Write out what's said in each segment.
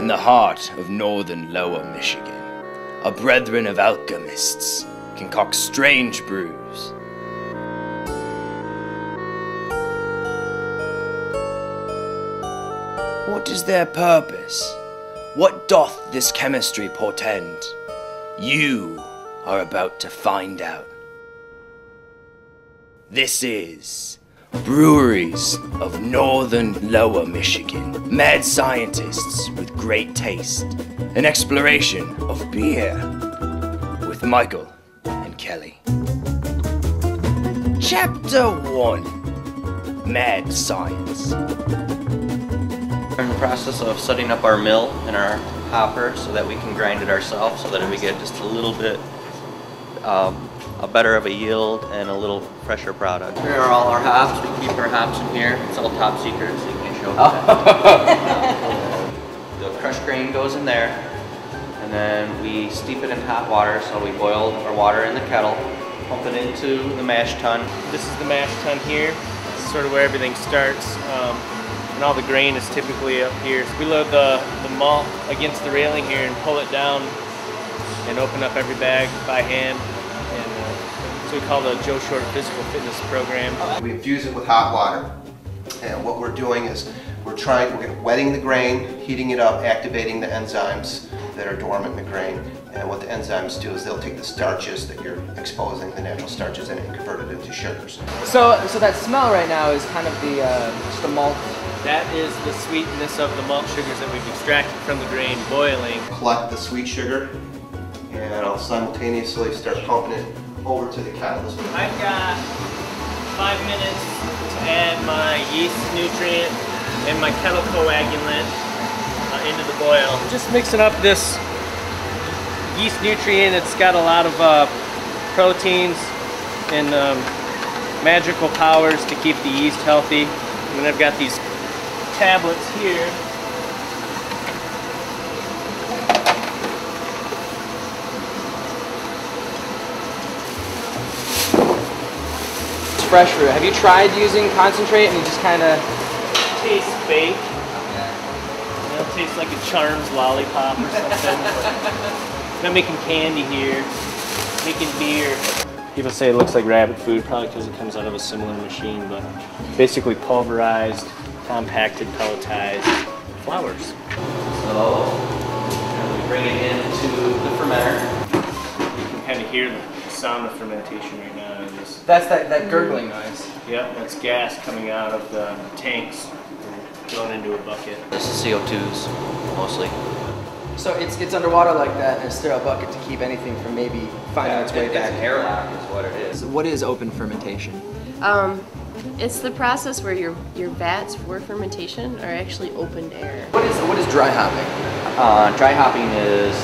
in the heart of northern Lower Michigan, our brethren of alchemists concoct strange brews. What is their purpose? What doth this chemistry portend? You are about to find out. This is Breweries of northern Lower Michigan. Mad scientists with great taste. An exploration of beer with Michael and Kelly. Chapter 1. Mad Science. We're in the process of setting up our mill and our hopper so that we can grind it ourselves, so that we get just a little bit a better of a yield and a little fresher product. Here are all our hops. We keep our hops in here. It's all top secret, so you can't show that. The crushed grain goes in there, and then we steep it in hot water. So we boil our water in the kettle, pump it into the mash tun. This is the mash tun here. This is sort of where everything starts. And all the grain is typically up here. So we load the malt against the railing here and pull it down and open up every bag by hand. And so we call the Joe Short Physical Fitness Program. We infuse it with hot water. And what we're doing is we're wetting the grain, heating it up, activating the enzymes that are dormant in the grain. And what the enzymes do is they'll take the starches that you're exposing, the natural starches in it, and convert it into sugars. So that smell right now is kind of just the malt. That is the sweetness of the malt sugars that we've extracted from the grain boiling. Collect the sweet sugar, and I'll simultaneously start pumping it over to the kettle. I've got 5 minutes to add my yeast nutrient and my kettle coagulant into the boil. Just mixing up this yeast nutrient. It's got a lot of proteins and magical powers to keep the yeast healthy. And then I've got these tablets here. It's fresh fruit. Have you tried using concentrate and you just kind of Tastes fake. You know, it tastes like a Charms lollipop or something. I'm not making candy here. Making beer. People say it looks like rabbit food, probably because it comes out of a similar machine, but basically pulverized, compacted, pelletized flours. So we bring it into the fermenter. You can kind of hear the sound of fermentation right now. that's that gurgling noise. Yep, that's gas coming out of the tanks, going into a bucket. This is CO2s mostly. So it's underwater like that in a sterile bucket to keep anything from maybe finding its way back. It's an airlock is what it is. So what is open fermentation? It's the process where your vats for fermentation are actually opened air. What is dry hopping? Dry hopping is,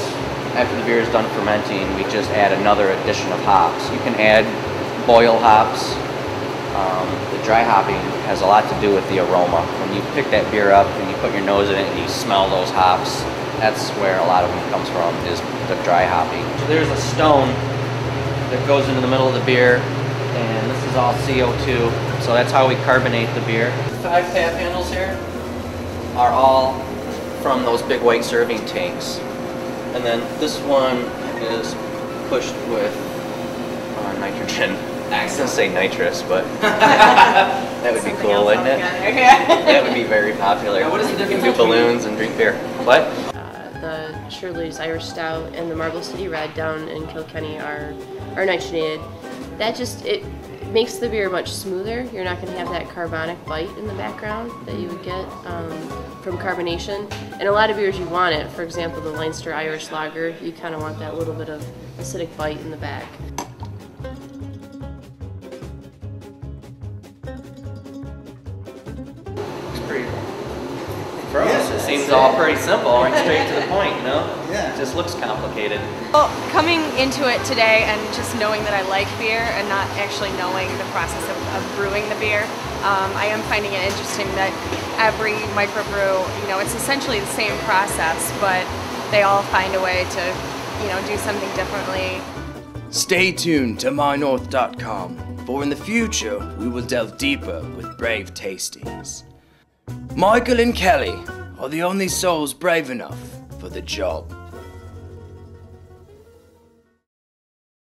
after the beer is done fermenting, we just add another addition of hops. You can add boil hops. The dry hopping has a lot to do with the aroma. When you pick that beer up and you put your nose in it and you smell those hops, that's where a lot of them comes from, is the dry hopping. So there's a stone that goes into the middle of the beer, and this is all CO2. So that's how we carbonate the beer. The 5 tap handles here are all from those big white serving tanks. And then this one is pushed with nitrogen. I was gonna say nitrous, but that would be cool, wouldn't it? That would be very popular. Now, what is the difference? You can do balloons and drink beer. What? The Shirley's Irish Stout and the Marble City Red down in Kilkenny are nitrogenated. That just, it makes the beer much smoother. You're not going to have that carbonic bite in the background that you would get from carbonation. And a lot of beers you want it. For example, the Leinster Irish Lager, you kind of want that little bit of acidic bite in the back. For us, it seems all pretty simple, right straight to the point, you know? Yeah. It just looks complicated. Well, coming into it today and just knowing that I like beer and not actually knowing the process of brewing the beer, I am finding it interesting that every microbrew, you know, it's essentially the same process, but they all find a way to, you know, do something differently. Stay tuned to mynorth.com, for in the future we will delve deeper with brave tastings. Michael and Kelly are the only souls brave enough for the job.